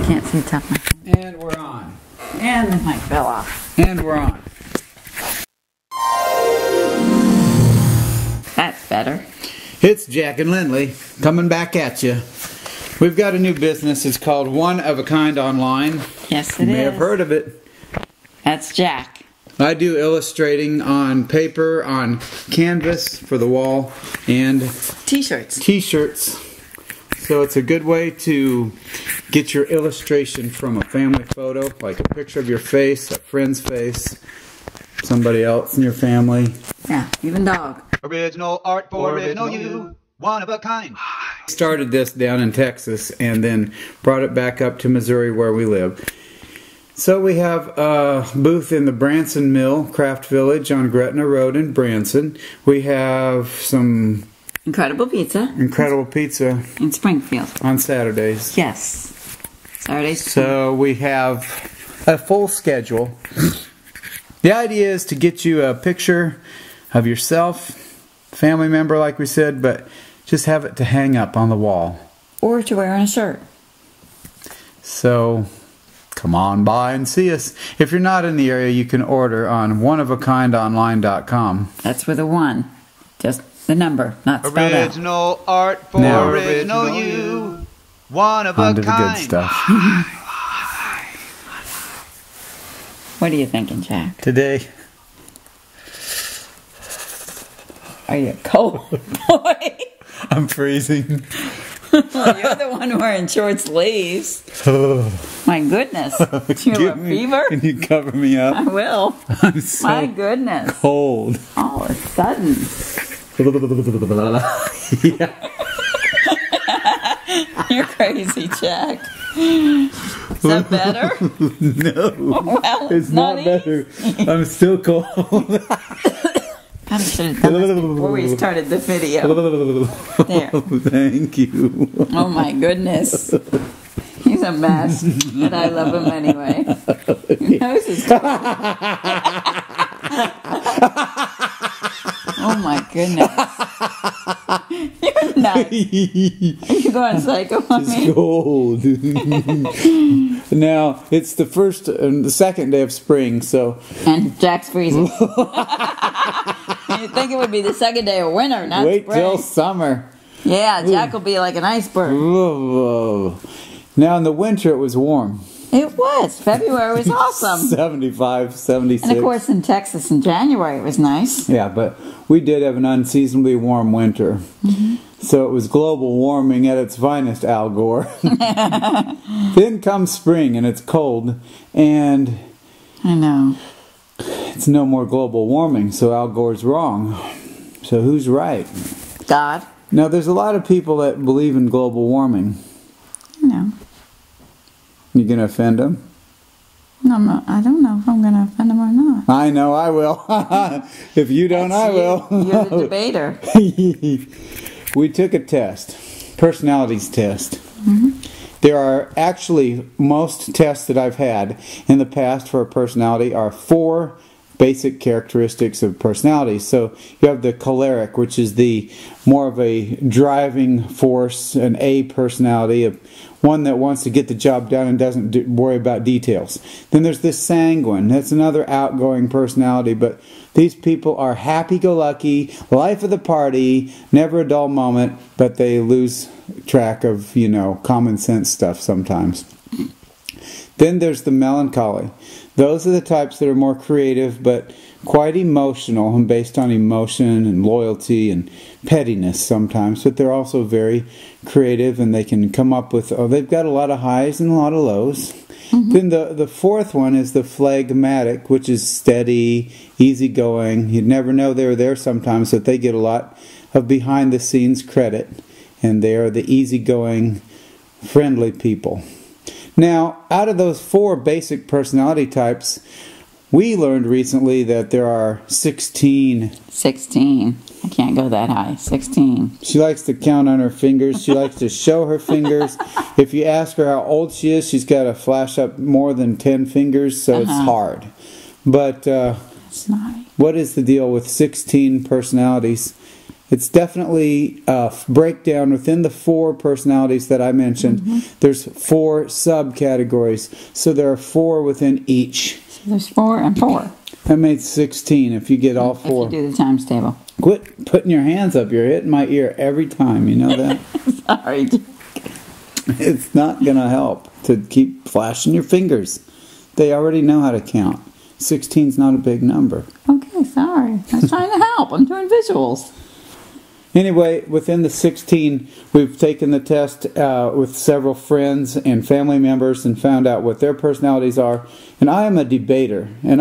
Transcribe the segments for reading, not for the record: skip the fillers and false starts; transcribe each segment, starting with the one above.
Can't see top of my head. And we're on. And the mic fell off. And we're on. That's better. It's Jack and Lindley coming back at you. We've got a new business. It's called One of a Kind Online. Yes, it is. You may have heard of it. That's Jack. I do illustrating on paper, on canvas for the wall, and T-shirts. T-shirts. So it's a good way to get your illustration from a family photo, like a picture of your face, a friend's face, somebody else in your family. Yeah, even dog. Original art for original you, one of a kind. Started this down in Texas and then brought it back up to Missouri where we live. So we have a booth in the Branson Mill Craft Village on Gretna Road in Branson. We have some incredible pizza in Springfield on Saturdays. Yes, Saturdays. So we have a full schedule. The idea is to get you a picture of yourself, family member like we said, but just have it to hang up on the wall. Or to wear on a shirt. So come on by and see us. If you're not in the area, you can order on oneofakindonline.com. That's with a 1. Just the number, not spelled out. Original art for Now, original you, one of a on to the kind. good stuff. What are you thinking, Jack? Today, Are you a cold boy? I'm freezing. Well, you're the one wearing short sleeves. My goodness. Do you have a fever? Can you cover me up? I will. I'm so My goodness. cold. All of a sudden. Yeah. You're crazy, Jack. Is that better? No. Well, It's not better. I'm still cold. I should have done this before we started the video. There. Thank you. Oh my goodness. He's a mess, but I love him anyway. Your nose is Oh my goodness. You're nuts. Are you going psycho on me? It's cold. Now, it's the first and the second day of spring, so... And Jack's freezing. You'd think it would be the second day of winter, not wait spring. till summer. Yeah, Jack will be like an iceberg. Whoa. Now, in the winter, it was warm. It was. February was awesome. 75, 76. And of course in Texas in January it was nice. Yeah, but we did have an unseasonably warm winter. Mm-hmm. So it was global warming at its finest, Al Gore. Then comes spring and it's cold and... I know. It's no more global warming, so Al Gore's wrong. So who's right? God. Now, there's a lot of people that believe in global warming. No. You gonna offend them? No, I'm not. I don't know if I'm going to offend him or not. I know I will. If you don't, That's I will. You're the debater. We took a test, personalities test. Mm-hmm. There are actually, most tests that I've had in the past for a personality are 4 basic characteristics of personalities. So you have the choleric, which is the more of a driving force, an A personality, one that wants to get the job done and doesn't worry about details. Then there's this sanguine. That's another outgoing personality, but these people are happy-go-lucky, life of the party, never a dull moment, but they lose track of, you know, common sense stuff sometimes. Then there's the melancholy. Those are the types that are more creative, but quite emotional and based on emotion and loyalty and pettiness sometimes, but they're also very creative and they can come up with, they've got a lot of highs and a lot of lows. Mm-hmm. Then the 4th one is the phlegmatic, which is steady, easygoing. You'd never know they were there sometimes, but they get a lot of behind-the-scenes credit, and they are the easygoing, friendly people. Now, out of those 4 basic personality types, we learned recently that there are 16. 16. I can't go that high. 16. She likes to count on her fingers. She likes to show her fingers. If you ask her how old she is, she's got to flash up more than 10 fingers, so it's hard. But It's not. what is the deal with 16 personalities? It's definitely a breakdown within the 4 personalities that I mentioned. There's 4 subcategories, so there are 4 within each. So there's 4 and 4. That makes 16 if you get all 4. If you do the times table. Quit putting your hands up. You're hitting my ear every time. You know that? Sorry. It's not going to help to keep flashing your fingers. They already know how to count. 16's not a big number. Okay, sorry. I was trying to help. I'm doing visuals. Anyway, within the 16, we've taken the test with several friends and family members and found out what their personalities are. And I am a debater. And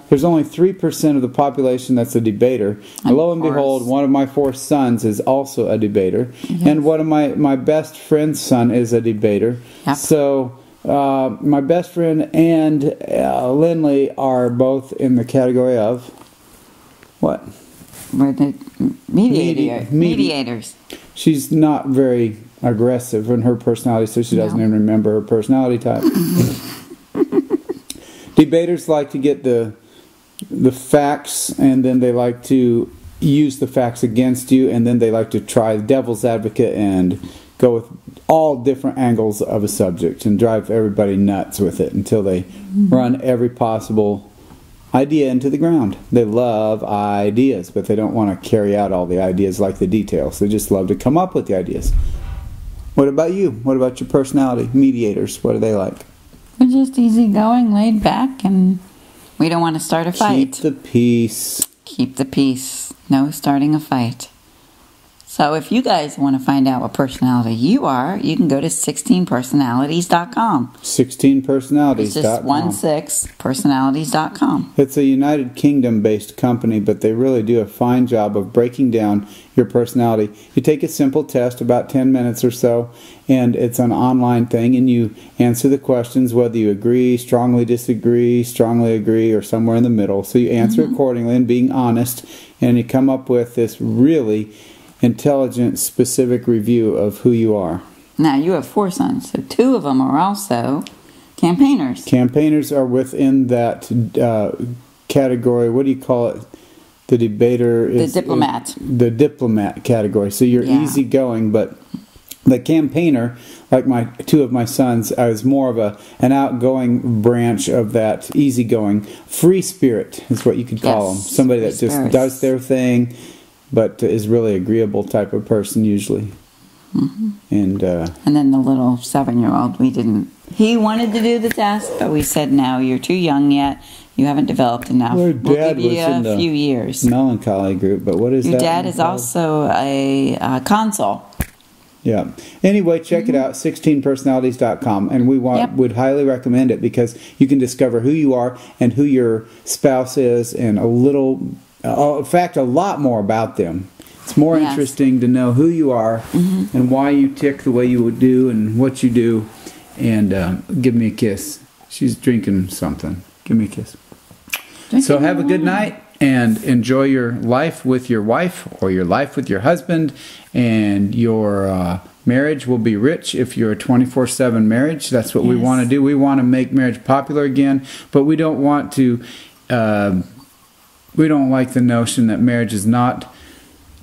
there's only 3% of the population that's a debater. And lo and behold, one of my 4 sons is also a debater. Yes. And one of my best friend's son is a debater. Yep. So my best friend and Lindley are both in the category of what? We're the mediators. She's not very aggressive in her personality, so she doesn't even remember her personality type. Debaters like to get the facts, and then they like to use the facts against you, and then they like to try the devil's advocate and go with all different angles of a subject and drive everybody nuts with it until they run every possible idea into the ground. They love ideas, but they don't want to carry out all the ideas like the details. They just love to come up with the ideas. What about you? What about your personality? Mediators, what are they like? We're just easygoing, laid back, and we don't want to start a fight. Keep the peace. Keep the peace. No starting a fight. So if you guys want to find out what personality you are, you can go to 16personalities.com. 16personalities.com. It's just 16personalities.com. It's a United Kingdom-based company, but they really do a fine job of breaking down your personality. You take a simple test, about 10 minutes or so, and it's an online thing, and you answer the questions whether you agree, strongly disagree, strongly agree, or somewhere in the middle. So you answer accordingly and being honest, and you come up with this really intelligent, specific review of who you are. Now, you have 4 sons, so 2 of them are also campaigners. Campaigners are within that category. What do you call it? The debater is... The diplomat. The diplomat category. So you're easygoing, but the campaigner, like 2 of my sons, is more of an outgoing branch of that easygoing. Free spirit is what you could call them. Somebody that just does their thing, but is really agreeable type of person usually. And then the little 7-year-old, he wanted to do the test, but we said, no, you're too young yet. You haven't developed enough. Well, we'll Dad give you was in a few years. Melancholy group, but what is that? Your dad is also a consul. Yeah. Anyway, check it out, 16personalities.com, and we would highly recommend it because you can discover who you are and who your spouse is and in fact, a lot more about them. It's more interesting to know who you are and why you tick the way you would do and what you do. And give me a kiss. She's drinking something. Give me a kiss. So have a good night and enjoy your life with your wife or your life with your husband. And your marriage will be rich if you're a 24/7 marriage. That's what we want to do. We want to make marriage popular again, but we don't want to... we don't like the notion that marriage is not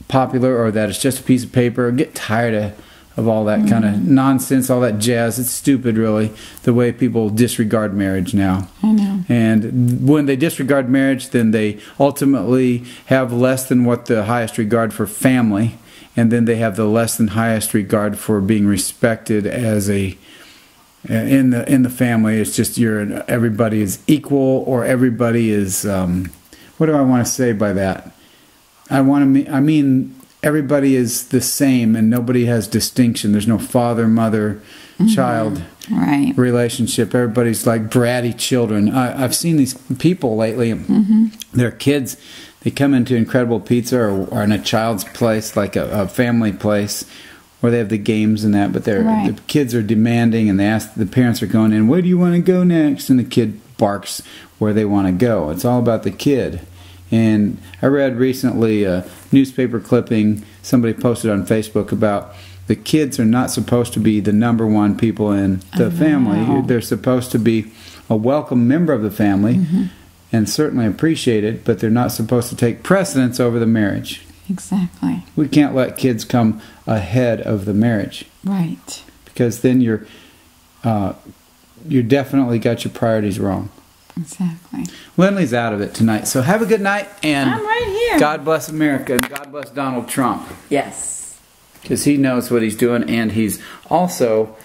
popular or that it's just a piece of paper. We get tired of all that kind of nonsense, all that jazz. It's stupid, really, the way people disregard marriage now. I know. And when they disregard marriage, then they ultimately have less than what the highest regard for family, and then they have the less than highest regard for being respected as a... In the family, it's just everybody is equal, or everybody is... what do I want to say by that? I mean everybody is the same and nobody has distinction. There's no father, mother, child relationship. Everybody's like bratty children. I've seen these people lately. Their kids, they come into Incredible Pizza or in a child's place, like a family place, where they have the games and that, but the kids are demanding, and the parents are going in, where do you want to go next? And the kid barks where they want to go. It's all about the kid. And I read recently a newspaper clipping somebody posted on Facebook about the kids are not supposed to be the number one people in the family. They're supposed to be a welcome member of the family and certainly appreciated, but they're not supposed to take precedence over the marriage. Exactly. We can't let kids come ahead of the marriage. Right. Because then you're definitely got your priorities wrong. Exactly. Lindley's out of it tonight. So have a good night, and I'm right here. God bless America, and God bless Donald Trump. Yes. Because he knows what he's doing, and he's also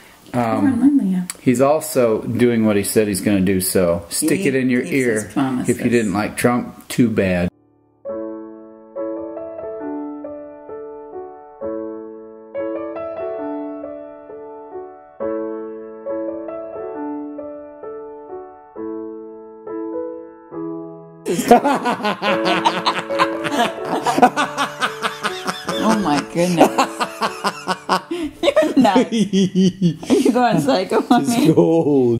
he's also doing what he said he's going to do. So stick it in your ear. If you didn't like Trump, too bad. Oh my goodness. You're nuts. Are you going psycho on me? It's gold.